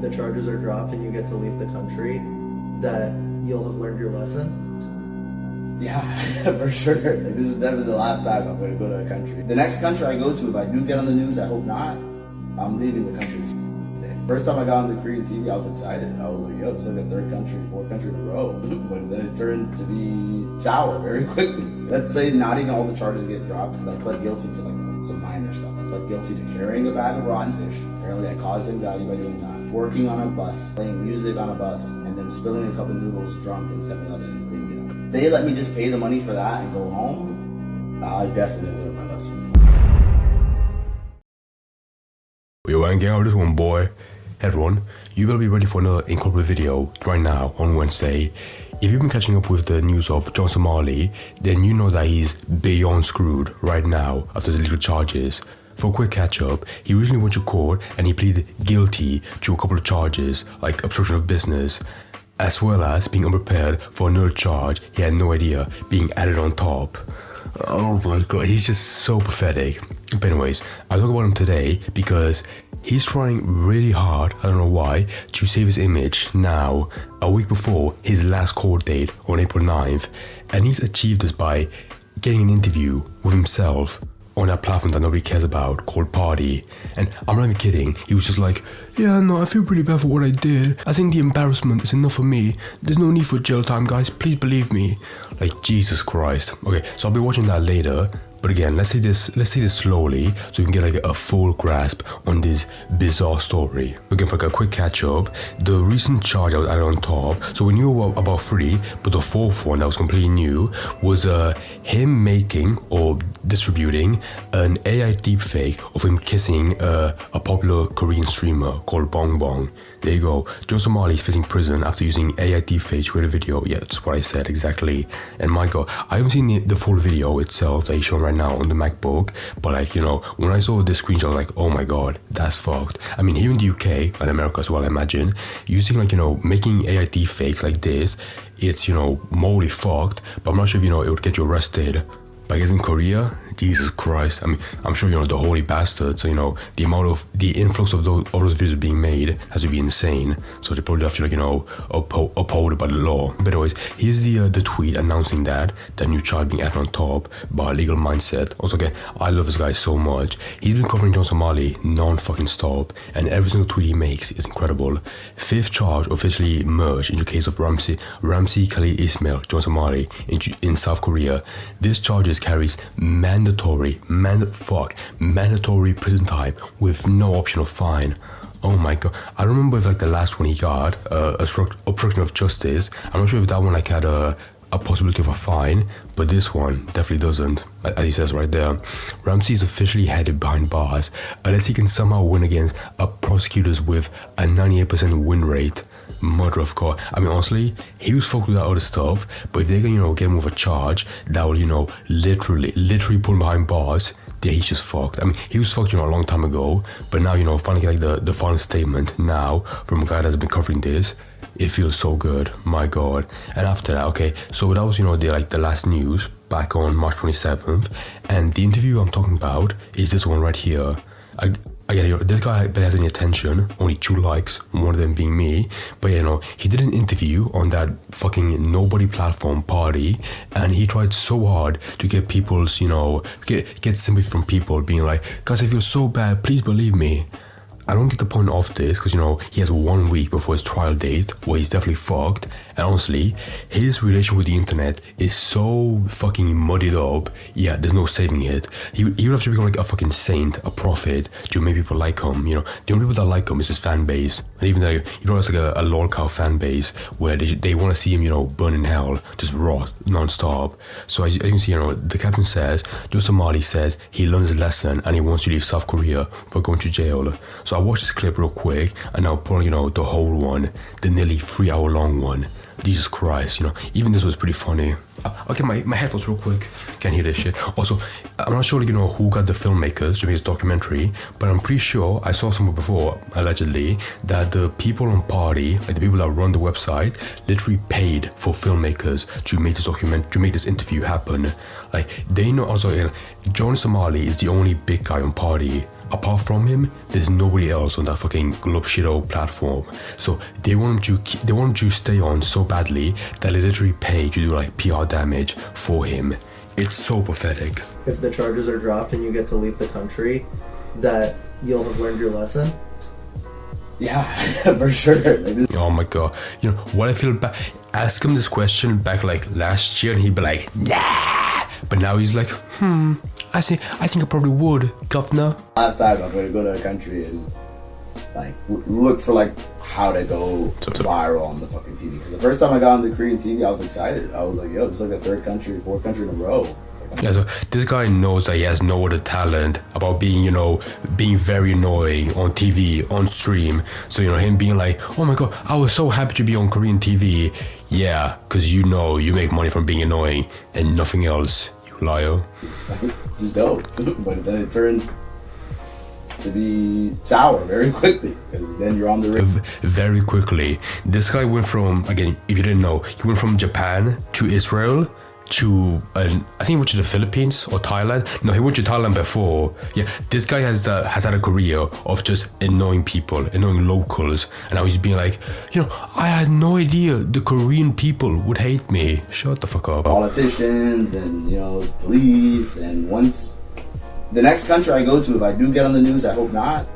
the charges are dropped and you get to leave the country, that you'll have learned your lesson? Yeah, for sure. Like, this is definitely the last time I'm going to go to a country. The next country I go to, if I do get on the news, I hope not, I'm leaving the country. First time I got on the Korean TV, I was excited. I was like, yo, it's like the fourth country in a row. But then it turns to be sour very quickly. Let's say not even all the charges get dropped, because I pled guilty to like some minor stuff. I pled guilty to carrying a bag of rotten fish. Apparently I caused anxiety by doing that. Working on a bus, playing music on a bus, and then spilling a couple noodles drunk in 7-Eleven and cleaning it up. They let me just pay the money for that and go home. I definitely learned my lesson. Yo, I ain't getting out of this one, boy. Hey everyone, you better be ready for another incredible video right now on Wednesday. If you've been catching up with the news of John Somali, then you know that he's beyond screwed right now after the legal charges. For a quick catch up, he recently went to court and he pleaded guilty to a couple of charges like obstruction of business, as well as being unprepared for another charge he had no idea being added on top. Oh my god, he's just so pathetic. But anyways, I talk about him today because he's trying really hard, I don't know why, to save his image now, a week before his last court date on April 9th. And he's achieved this by getting an interview with himself on that platform that nobody cares about called Party. And I'm not even kidding, he was just like, yeah, no, I feel pretty bad for what I did. I think the embarrassment is enough for me. There's no need for jail time, guys, please believe me. Like, Jesus Christ. Okay, so I'll be watching that later. But again, let's say this slowly so we can get like a full grasp on this bizarre story. Again, for like a quick catch up, the recent charge that was added on top, so we knew about 3, but the 4th one that was completely new was him making or distributing an AI deepfake of him kissing a popular Korean streamer called Bong Bong. There you go. John Somali is facing prison after using AI deepfake to create a video. Yeah, that's what I said exactly. And my god, I haven't seen the full video itself that he's showing right now on the MacBook, but like, you know, when I saw this screenshot, I was like, oh my god, that's fucked. I mean, here in the UK and America as well, I imagine, using like, you know, making AI deepfakes like this, it's, you know, morally fucked, but I'm not sure if, you know, it would get you arrested. But I guess in Korea, Jesus Christ, I mean, I'm sure, you know, the holy bastards, so, you know, the influx of all those videos being made has to be insane. So they probably have to, like, you know, uphold it by the law. But anyways, here's the tweet announcing that new charge being added on top by Legal Mindset. Also, again, I love this guy so much. He's been covering John Somali non-fucking stop, and every single tweet he makes is incredible. 5th charge officially merged into the case of Ramsey Khalid Ismail, John Somali, in South Korea. This charge carries mandatory prison time with no option of fine. Oh my god, I remember if like the last one he got, obstruction of justice. I'm not sure if that one like had a possibility of a fine, but this one definitely doesn't, as he says right there. Ramsey is officially headed behind bars unless he can somehow win against prosecutors with a 98% win rate. Mother of God. I mean, honestly, he was fucked with that other stuff, but if they can, you know, get him with a charge that will, you know, literally put him behind bars, then he's just fucked. I mean, he was fucked, you know, a long time ago, but now, you know, finally like the final statement now from a guy that's been covering this, it feels so good, my god. And after that, okay, so that was, you know, the last news back on March 27th, and the interview I'm talking about is this one right here. Again, you know, this guy barely has any attention, only 2 likes, one of them being me. But yeah, you know, he did an interview on that fucking nobody platform Party, and he tried so hard to get people's, you know, get sympathy from people being like, guys, I feel so bad, please believe me. I don't get the point of this because, you know, he has 1 week before his trial date where he's definitely fucked. And honestly, his relation with the internet is so fucking muddied up. Yeah, there's no saving it. He would have to become like a fucking saint, a prophet to make people like him. You know, the only people that like him is his fan base. And even though, you know, it's like a lol cow fan base where they want to see him, you know, burn in hell, just rot non-stop. So as you can see, you know, the captain says, John Somali says he learns a lesson and he wants to leave South Korea for going to jail. So I watched this clip real quick and I'll put on, you know, the whole one, the nearly 3-hour long one. Jesus Christ, you know, even this was pretty funny. I'll get my headphones real quick. Can't hear this shit. Also, I'm not sure, like, you know, who got the filmmakers to make this documentary, but I'm pretty sure I saw somewhere before, allegedly, that the people on Party, like the people that run the website, literally paid for filmmakers to make this interview happen. Like, they know also, you know, John Somali is the only big guy on Party. apart from him, there's nobody else on that fucking Globe Shito platform. So they want him to stay on so badly that they literally pay to do like PR damage for him. It's so pathetic. If the charges are dropped and you get to leave the country, that you'll have learned your lesson. Yeah, for sure. Oh my god. You know what I feel bad? Ask him this question back like last year and he'd be like, nah. But now he's like, I think I probably would, governor. Last time I'm going to go to a country and like look for like how to go viral on the fucking TV. Because the first time I got on the Korean TV, I was excited. I was like, yo, this is like the fourth country in a row. Yeah, so this guy knows that he has no other talent about being, being very annoying on TV, on stream. So, him being like, oh my god, I was so happy to be on Korean TV. Yeah, because you make money from being annoying and nothing else, you liar. This is dope. But then it turned to be sour very quickly, because then you're on the ring. Very quickly. This guy went from, again, if you didn't know, he went from Japan to Israel to I think he went to the Philippines or Thailand. No, he went to Thailand before. Yeah, this guy has had a career of just annoying people, annoying locals, and now he's being like, I had no idea the Korean people would hate me. Shut the fuck up. Politicians and police, and once the next country I go to, if I do get on the news, I hope not,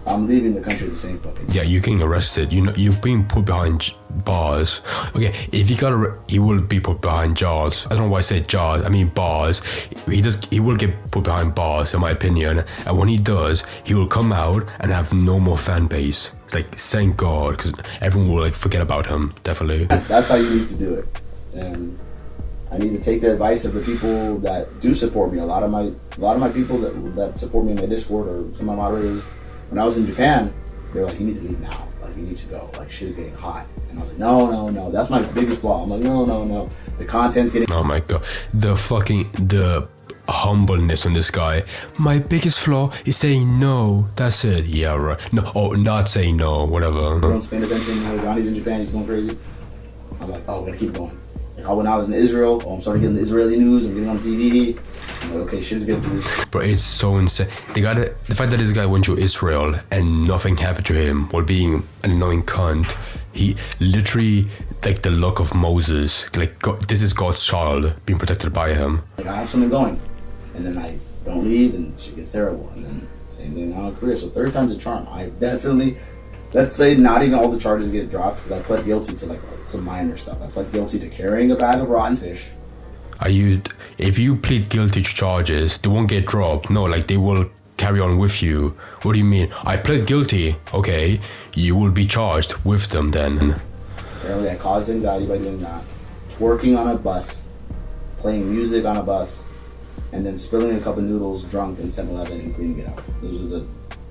I'm leaving the country the same fucking. Yeah, you're getting arrested. You're being put behind bars. Okay, if he will be put behind jars. I don't know why I said jars. I mean bars. He will get put behind bars, in my opinion. And when he does, he will come out and have no more fan base. It's like, thank God, because everyone will forget about him. Definitely. That's how you need to do it. And I need to take the advice of the people that do support me. A lot of my people that support me in my Discord, or some of my moderators. When I was in Japan, they were like, you need to leave now. Like, you need to go. Like, shit's getting hot. And I was like, no. That's my biggest flaw. I'm like, no. The content's getting... Oh my god. The humbleness on this guy. My biggest flaw is saying no. That's it. Yeah, right. No, not saying no. Whatever. Everyone's paying attention. Johnny's in Japan. He's going crazy. I'm like, we're gonna keep going. Like, when I was in Israel, I'm starting getting the Israeli news. I'm getting on TV. I'm like, okay, shit's getting through. Bro, it's so insane. The fact that this guy went to Israel and nothing happened to him while being an annoying cunt. He literally, like the luck of Moses. Like, God, this is God's child being protected by him. Like, I have something going, and then I don't leave, and shit gets terrible. And then same thing now in Korea. So third time's a charm. I definitely, let's say not even all the charges get dropped, because I pled guilty to like some minor stuff. I pled guilty to carrying a bag of rotten fish. If you plead guilty to charges, they won't get dropped. No, like they will carry on with you. What do you mean? I pled guilty. Okay, you will be charged with them then. Apparently I caused anxiety by doing that. Twerking on a bus, playing music on a bus, and then spilling a cup of noodles drunk in 7-Eleven and cleaning it out. Those are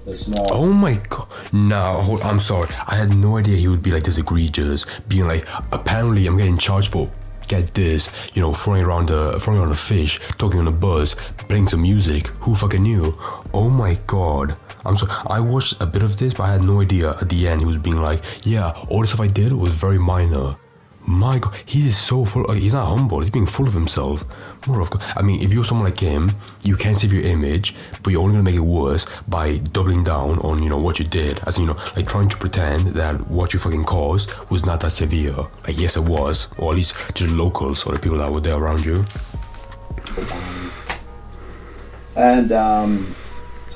the small... Oh my god. No, I'm sorry. I had no idea he would be like this egregious. Being like, apparently I'm getting charged for... Get this, throwing around a fish, talking on a bus, playing some music. Who fucking knew? Oh my god. I'm sorry. I watched a bit of this, but I had no idea at the end he was being like, yeah, all the stuff I did was very minor. My god, he is so full. He's not humble. He's being full of himself. More of. I mean, if you're someone like him, you can't save your image, but you're only gonna make it worse by doubling down on what you did. As like trying to pretend that what you fucking caused was not that severe. Like yes, it was, or at least to the locals or the people that were there around you. And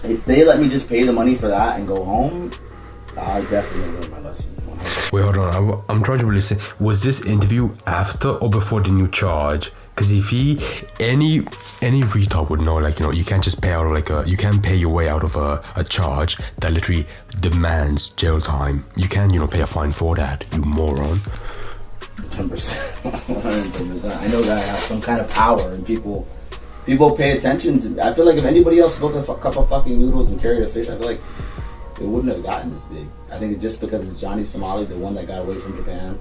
if they let me just pay the money for that and go home, I definitely learned my lesson. Wait, hold on. I'm trying to really say, was this interview after or before the new charge? Because if any retard would know, like, you can't just pay out of you can't pay your way out of a charge that literally demands jail time. You can, pay a fine for that, you moron. 100%. I know that I have some kind of power, and people pay attention to. I feel like if anybody else built a cup of fucking noodles and carried a fish, I feel like it wouldn't have gotten this big. I think it's just because it's Johnny Somali, the one that got away from Japan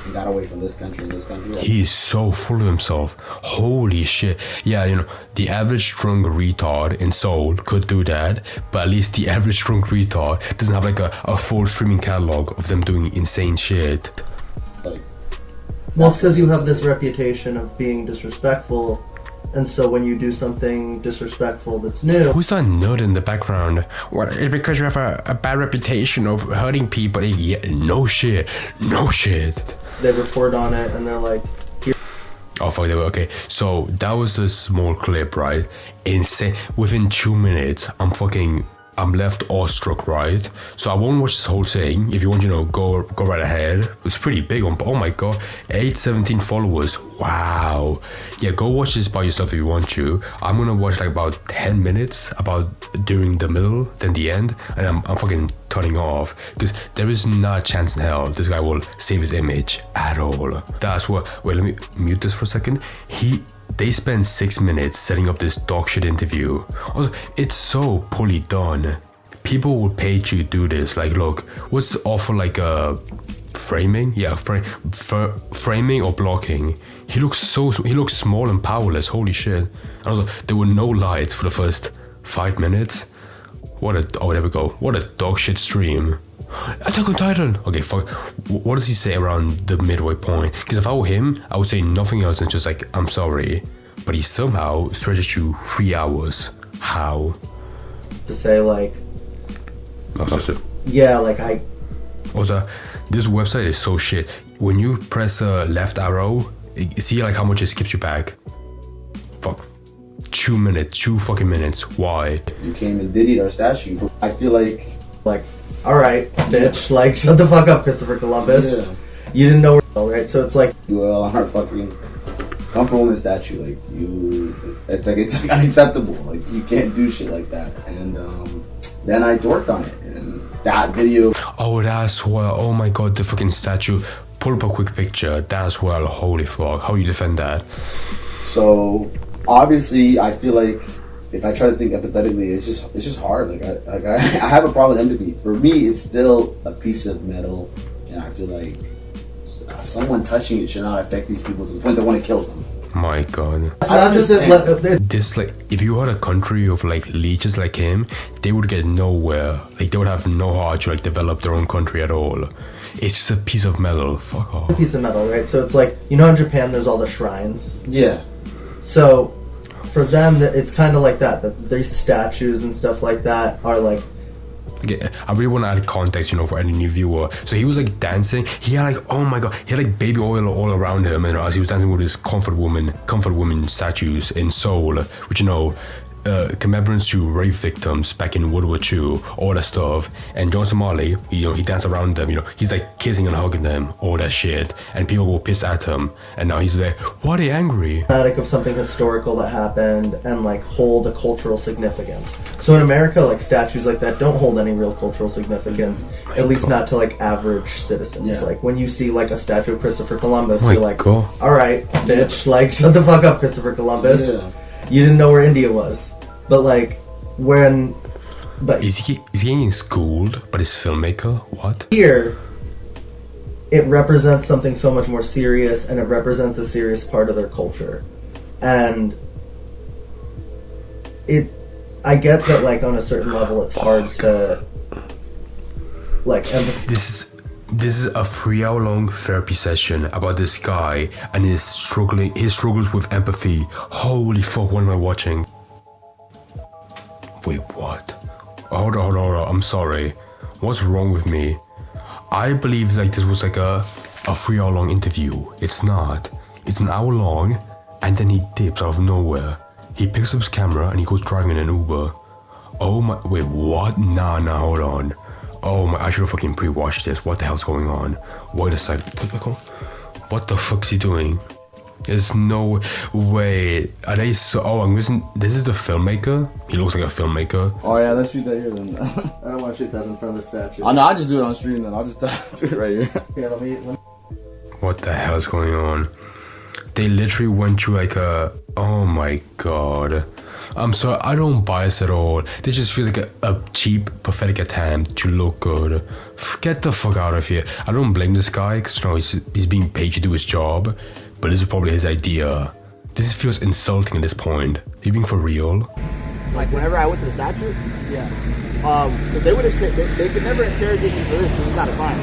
and got away from this country and this country. He's so full of himself. Holy shit. Yeah, the average drunk retard in Seoul could do that, but at least the average drunk retard doesn't have like a full streaming catalog of them doing insane shit. Well, it's because you have this reputation of being disrespectful And so when you do something disrespectful that's new, Who's that nerd in the background? Well, it's because you have a bad reputation of hurting people. Yeah, no shit. No shit. they report on it and they're like, Oh fuck, okay. So that was a small clip, right? Insane. Within 2 minutes, I'm left awestruck, right? So I won't watch this whole thing. If you want, go right ahead. It's pretty big. Oh my god, 817 followers. Wow. Yeah, go watch this by yourself if you want to. I'm gonna watch like about 10 minutes, about during the middle, then the end, and I'm fucking turning off because there is not a chance in hell this guy will save his image at all. That's what. Wait, let me mute this for a second. They spend 6 minutes setting up this dog shit interview. Also, it's so poorly done. People would pay to do this. Like, look, what's the offer like framing? Yeah, framing or blocking. He looks small and powerless. Holy shit! And also, there were no lights for the first 5 minutes. There we go. What a dog shit stream. Attack on Titan. Okay, fuck. What does he say around the midway point? Because if I were him, I would say nothing else and just like, I'm sorry. But he somehow stretches to 3 hours. How? to say like, yeah, like I. Also, this website is so shit. When you press a left arrow, see like how much it skips you back. Fuck. 2 fucking minutes. Why? You came and diddied our statue. I feel like, all right, bitch, like shut the fuck up, Christopher Columbus. Yeah. You didn't know where, right? So it's like you are on our fucking comfort woman statue. Like it's like unacceptable. Like you can't do shit like that. And then I worked on it, and that video. Oh, that's well. Oh my god, the fucking statue. Pull up a quick picture. That's well. Holy fuck. How you defend that? So obviously, I feel like if I try to think empathetically, it's just hard. I have a problem with empathy. For me, it's still a piece of metal, and I feel like someone touching it should not affect these people to the point they want to kill them. My god. It's not just this, like, if you had a country of like leeches like him, they would get nowhere. Like they would have no heart to like develop their own country at all. It's just a piece of metal. Fuck off. A piece of metal, right? So it's like, you know, in Japan, there's all the shrines. Yeah. So for them, it's kind of like that these statues and stuff like that are like. Yeah, I really want to add context, for any new viewer. So he was like dancing. He had like, oh my god, he had like baby oil all around him, and as he was dancing with his comfort woman statues in Seoul, which commemorance to rape victims back in World War II, all that stuff. And John Somali, he danced around them, he's like kissing and hugging them, all that shit. And people were pissed at him, and now he's like, why are they angry? Of something historical that happened and like hold a cultural significance. So in America, like statues like that don't hold any real cultural significance, at least not to like average citizens. Yeah. Like when you see like a statue of Christopher Columbus, you're like, all right, bitch, like shut the fuck up, Christopher Columbus. Yeah. You didn't know where India was. But like is he getting schooled by this filmmaker? What? Here it represents something so much more serious, and it represents a serious part of their culture. And I get that like on a certain level it's hard to like This is a 3-hour-long therapy session about this guy and his struggles with empathy. Holy fuck, what am I watching? Wait, what? Hold on. I'm sorry. What's wrong with me? I believe like this was like a 3-hour-long interview. It's not. It's an hour long, and then he dips out of nowhere. He picks up his camera and he goes driving in an Uber. Oh my, wait, what? Nah, hold on. Oh my, I should have fucking pre-watched this. What the hell's going on? Wait a sec. What the fuck's he doing? There's no way. Are they so? Oh, I'm missing. This is the filmmaker. He looks like a filmmaker. Oh yeah, let's shoot that here then. I don't want to shoot that in front of the statue. Oh no, I'll just do it on stream then. I'll just do it right here. Yeah, let me. What the hell is going on? They literally went through like a. Oh my god. I'm sorry, I don't bias at all. This just feels like a cheap, pathetic attempt to look good. Get the fuck out of here. I don't blame this guy because he's being paid to do his job. But this is probably his idea. This feels insulting at this point. Are you being for real? Like whenever I went to the statue, because they could never interrogate me for this because it's not a crime.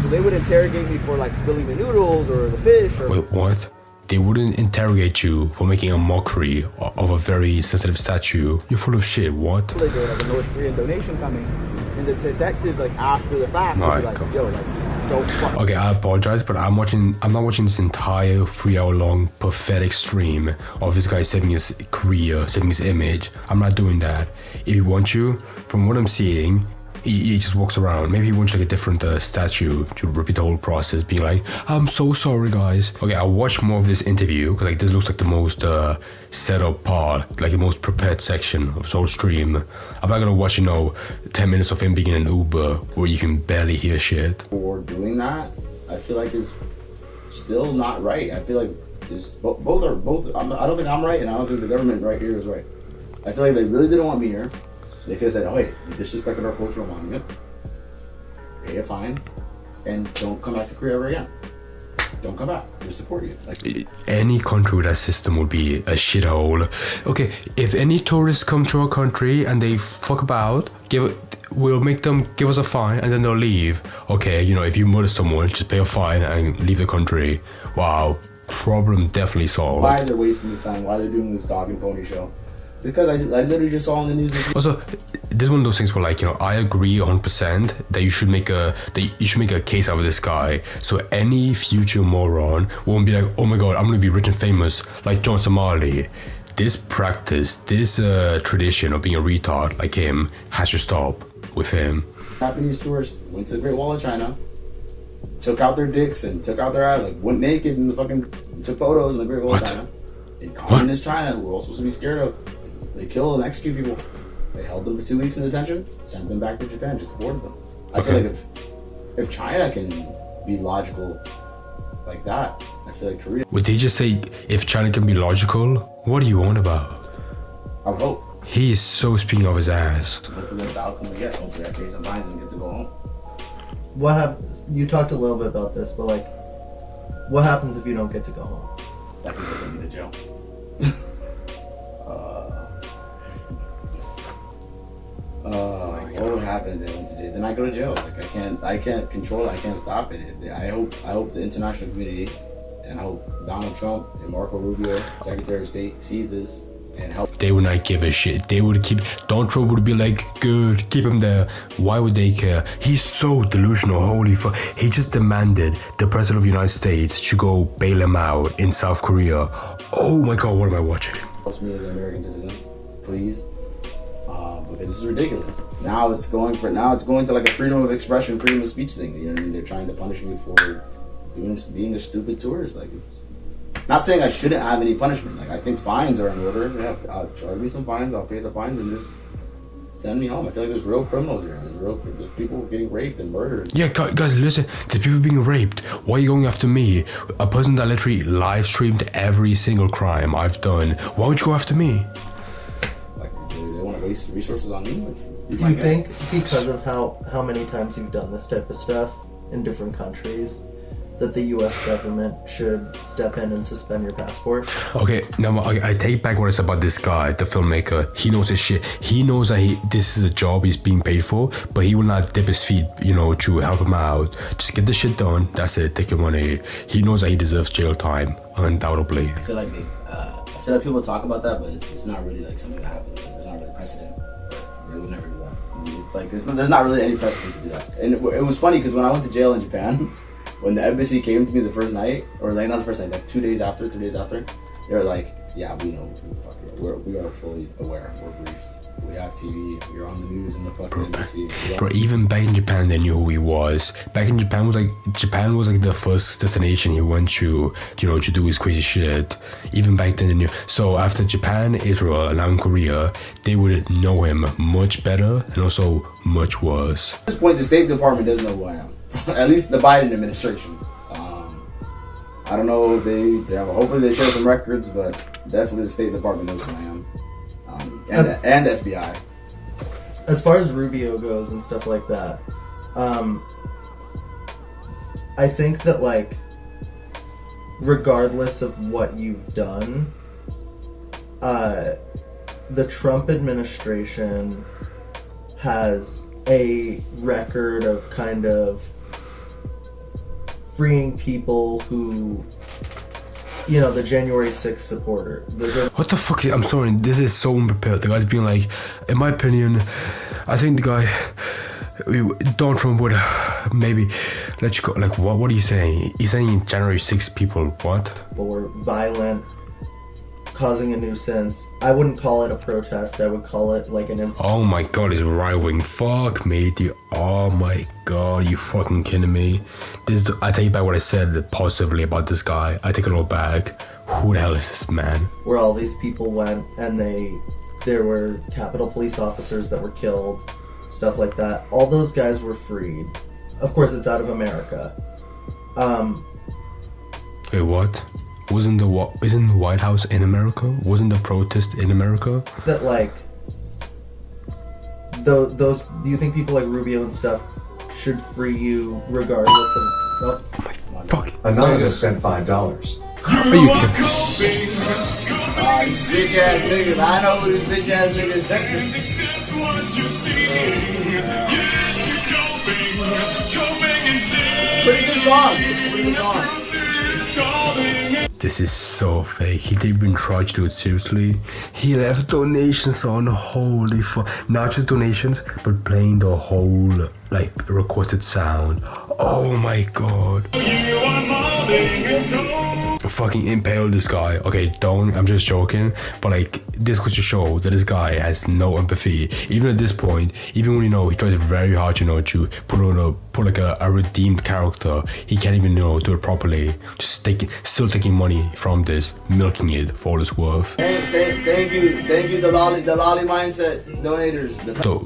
So they would interrogate me for like spilling the noodles or the fish. Or wait, what? they wouldn't interrogate you for making a mockery of a very sensitive statue. You're full of shit. What? Like there was a North Korean donation coming, and the detectives like after the fact would be like, yo, like don't fuck. Okay, I apologize, but I'm not watching this entire 3-hour long pathetic stream of this guy saving his career, saving his image. I'm not doing that. If he wants you, from what I'm seeing, he just walks around. Maybe he wants like a different statue to repeat the whole process, being like, I'm so sorry guys. Okay, I'll watch more of this interview because like this looks like the most set up part, like the most prepared section of this whole stream. I'm not gonna watch 10 minutes of him being in an Uber where you can barely hear shit. For doing that, I feel like it's still not right. I feel like it's both are. I don't think I'm right, and I don't think the government right here is right. I feel like they really didn't want me here. They could have said, oh wait, you disrespected our cultural monument, pay a fine, and don't come back to Korea ever again. Don't come back. We support you. Like, any country with that system would be a shithole. Okay, if any tourists come to our country and they fuck about, we'll make them give us a fine and then they'll leave. Okay, if you murder someone, just pay a fine and leave the country. Wow, problem definitely solved. why they're wasting this time? Why they're doing this dog and pony show? Because I literally just saw on the news. Also, this is one of those things where like I agree 100% that you should make a case out of this guy, so any future moron won't be like, oh my god, I'm gonna be rich and famous like John Somali. This practice, this tradition of being a retard like him has to stop with him. Japanese tourists went to the Great Wall of China, took out their dicks and took out their ass, like went naked and took photos in the Great Wall of China. In communist China, who we're all supposed to be scared of. They kill and execute people. They held them for 2 weeks in detention, sent them back to Japan, just deported them. I feel like if China can be logical like that, I feel like Korea. Would they just say if China can be logical? What are you on about? I would hope. He is so speaking of his ass. Hopefully that's the outcome we get. Hopefully I pay some fines and get to go home. What happens? You talked a little bit about this, but like, what happens if you don't get to go home? That could send me to jail. What would happen if they went to jail? Then I go to jail. Like I can't control it. I can't stop it. I hope the international community, and I hope Donald Trump and Marco Rubio, Secretary of State, sees this and help. They would not give a shit. They would keep. Donald Trump would be like, good, keep him there. Why would they care? He's so delusional. Holy fuck! He just demanded the president of the United States to go bail him out in South Korea. Oh my god, what am I watching? Helps me as an American citizen, please. Because this is ridiculous. Now it's going to like a freedom of expression, freedom of speech thing. You know what I mean? They're trying to punish me for being a stupid tourist. Like, it's not saying I shouldn't have any punishment. Like, I think fines are in order. Yeah, I'll charge me some fines. I'll pay the fines and just send me home. I feel like there's real criminals here. There's people getting raped and murdered. Yeah, guys, listen. There's people being raped. Why are you going after me? A person that literally live streamed every single crime I've done. Why would you go after me? They want to waste resources on me? Do you think because of how many times you've done this type of stuff in different countries that the U.S. government should step in and suspend your passport? Okay, now I take back what I said about this guy, the filmmaker. He knows his shit. He knows that this is a job he's being paid for, but he will not dip his feet, to help him out. Just get the shit done. That's it. Take your money. He knows that he deserves jail time, undoubtedly. I feel like people talk about that, but it's not really like something that happens. There's not really precedent. They would never do that. I mean, it's like there's not really any precedent to do that. And it was funny because when I went to jail in Japan, when the embassy came to me the first night, or like not the first night, like 3 days after, they were like, "Yeah, we know who the fuck you are. We are fully aware. We're briefed. We have TV. You're on the news in the fucking embassy." Bro, even back in Japan, they knew who he was. Back in Japan was like the first destination he went to, to do his crazy shit. Even back then, they knew. So after Japan, Israel, and now in Korea, they would know him much better and also much worse. At this point, the State Department doesn't know who I am. At least the Biden administration. I don't know if they hopefully they share some records, but definitely the State Department knows who I am. And the FBI. As far as Rubio goes and stuff like that, I think that like regardless of what you've done, the Trump administration has a record of kind of freeing people who you know, the January 6th supporter. What the fuck? I'm sorry, this is so unprepared. The guy's being like, in my opinion, I think the guy, Donald Trump would maybe let you go. Like, what are you saying? He's saying January 6th people, what? Or violent, causing a nuisance. I wouldn't call it a protest. I would call it like an incident. Oh my god, he's right wing. Fuck me, dude. Oh my god, you fucking kidding me? I take back what I said positively about this guy. I take it all back. Who the hell is this man? Where all these people went and there were Capitol police officers that were killed, stuff like that. All those guys were freed. Of course, it's out of America. Wait, what? Isn't the White House in America? Wasn't the protest in America? That like those. Do you think people like Rubio and stuff should free you regardless of? Oh my fuck! Anonymous sent $5. Are you kidding? These bitch ass niggas. I know who these bitch ass niggas It's a pretty good song. It's a pretty good song. This is so fake. He didn't even try to do it seriously. He left donations on. Holy fuck. Not just donations, but playing the whole, like, requested sound. Oh my god. Fucking impale this guy. Okay, I'm just joking. But, like, this goes to show that this guy has no empathy. Even at this point, even when, he tried very hard, to put like a redeemed character, he can't even, do it properly. Just still taking money from this, milking it for all it's worth. Thank you, the lolly mindset donators.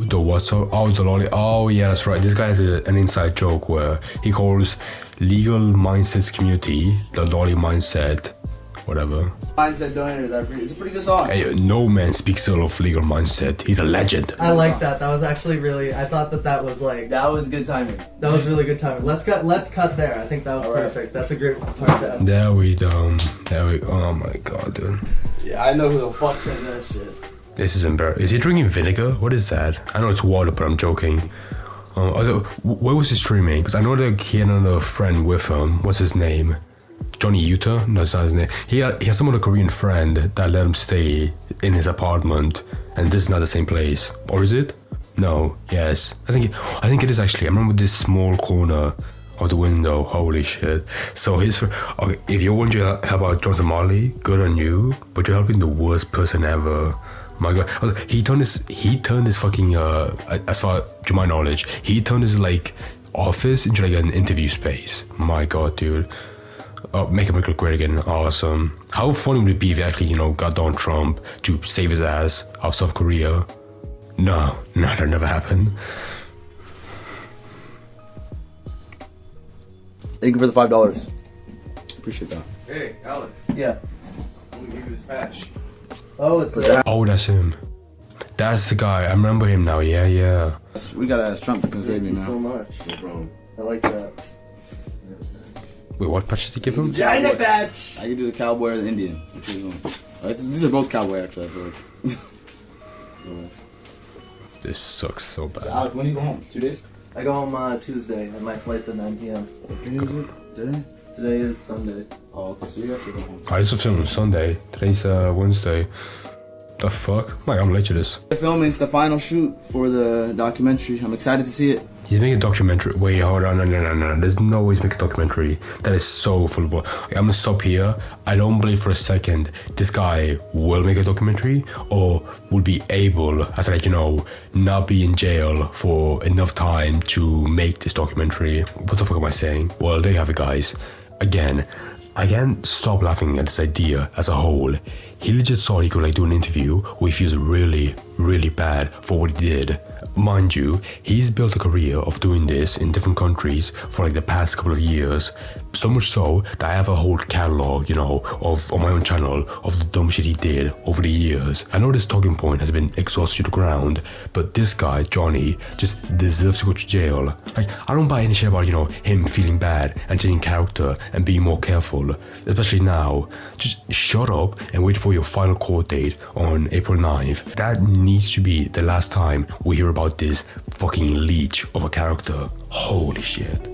The what's up? Oh, the lolly. Oh, yeah, that's right. This guy has an inside joke where he calls legal mindsets community the lolly mindset, whatever. Mindset donators. It's a pretty good song. Hey, no man speaks ill of legal mindset. He's a legend. I like that. That was actually really. I thought that was like. That was good timing. That was really good timing. Let's cut there. I think that was perfect. That's a great part to end. There we go. Oh my god, dude. Yeah, I know who the fuck said that shit. This is embarrassing. Is he drinking vinegar? What is that? I know it's water, but I'm joking. Where was he streaming? Because I know that he had another friend with him. What's his name? Johnny Utah? No, that's not his name. He has some other Korean friend that let him stay in his apartment, and this is not the same place, or is it? No. Yes. I think it is actually. I remember this small corner of the window. Holy shit. So okay, if you're wondering how about John Somali, good on you, but you're helping the worst person ever. My god, he turned his fucking as far to my knowledge, he turned his like office into like an interview space. My god, dude. Make America great again. Awesome. How funny would it be if he actually, got Donald Trump to save his ass out of South Korea? No, that never happened. Thank you for the $5. Appreciate that. Hey, Alex. Yeah. I'm gonna give you this patch. Oh, it's Oh, that's him. That's the guy. I remember him now. Yeah. We gotta ask Trump to come save me Thank you now. so much. No problem. I like that. Wait, what patch did he give him? China patch! I can do the cowboy or the Indian. These are both cowboy, actually, I feel like. This sucks so bad. Alex, when do you go home? 2 days? I go home Tuesday, and my flight's at 9 p.m. What day is it? Today? Today is Sunday. Oh, okay, so you have to go home. I used to film on Sunday. Today's Wednesday. The fuck? I'm late to this. The filming is the final shoot for the documentary. I'm excited to see it. He's making a documentary. Wait, hold on. No. There's no way he's making a documentary. That is so full of bull. I'm gonna stop here. I don't believe for a second this guy will make a documentary or will be able, as like, not be in jail for enough time to make this documentary. What the fuck am I saying? Well, there you have it, guys. Again, I can't stop laughing at this idea as a whole. He legit thought he could do an interview where he feels really, really bad for what he did. Mind you, he's built a career of doing this in different countries for the past couple of years. So much so that I have a whole catalog, on my own channel of the dumb shit he did over the years. I know this talking point has been exhausted to the ground, but this guy, Johnny, just deserves to go to jail. I don't buy any shit about, him feeling bad and changing character and being more careful, especially now. Just shut up and wait for your final court date on April 9th. That needs to be the last time we hear about this fucking leech of a character. Holy shit.